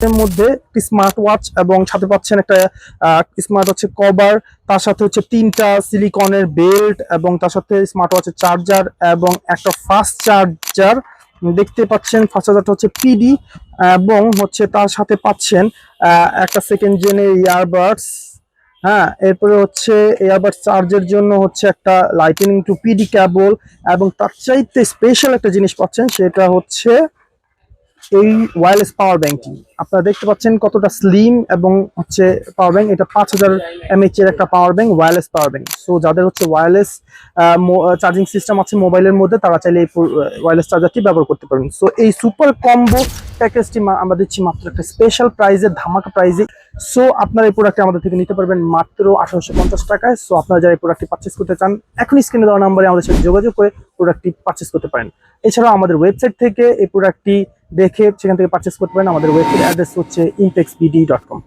এর মধ্যে একটি স্মার্ট ওয়াচ এবং সাথে পাচ্ছেন একটা স্মার্ট হচ্ছে কভার, তার সাথে হচ্ছে 3টা সিলিকনের বেল্ট এবং তার সাথে স্মার্ট ওয়াচের চার্জার এবং একটা ফাস্ট চার্জার দেখতে পাচ্ছেন। ফাস্ট চার্জারটা হচ্ছে পিডি এবং হচ্ছে তার সাথে পাচ্ছেন একটা সেকেন্ড জেনের ইয়ারবাডস। হ্যাঁ, এরপরে হচ্ছে এয়ারবাড চার্জের জন্য হচ্ছে একটা লাইটনিং টু পিডি কেবল এবং তার চাইতে স্পেশাল একটা জিনিস পাচ্ছেন, সেটা হচ্ছে এই ওয়্যারলেস পাওয়ার ব্যাংকটি। আপনারা দেখতে পাচ্ছেন কতটা স্লিম এবং হচ্ছে পাওয়ার ব্যাংক। এটা 5000 mAh এর একটা power bank, wireless power bank. So যাদের হচ্ছে ওয়্যারলেস চার্জিং সিস্টেম আছে মোবাইলের মধ্যে, তারা চাইলে এই ওয়্যারলেস চার্জারটি ব্যবহার করতে পারেন। সো এই সুপার কম্বো প্যাকেজটি আমরা দিচ্ছি মাত্র একটা স্পেশাল প্রাইজে, ধামাকা প্রাইজে। সো আপনারা এই প্রোডাক্টটি আমাদের থেকে নিতে পারবেন মাত্র 1850 টাকায়। সো আপনারা যারা এই প্রোডাক্টটি পারচেস করতে চান, এখনই স্ক্রিনে দেওয়া নাম্বারে আমাদের সাথে যোগাযোগ করে প্রোডাক্টটি পারচেস করতে পারেন। এছাড়াও আমাদের ওয়েবসাইট থেকে এই প্রোডাক্টটি দেখে সেখান থেকে পারচেস করতে পারেন। আমাদের ওয়েবসাইট অ্যাড্রেস হচ্ছে impexbd.com।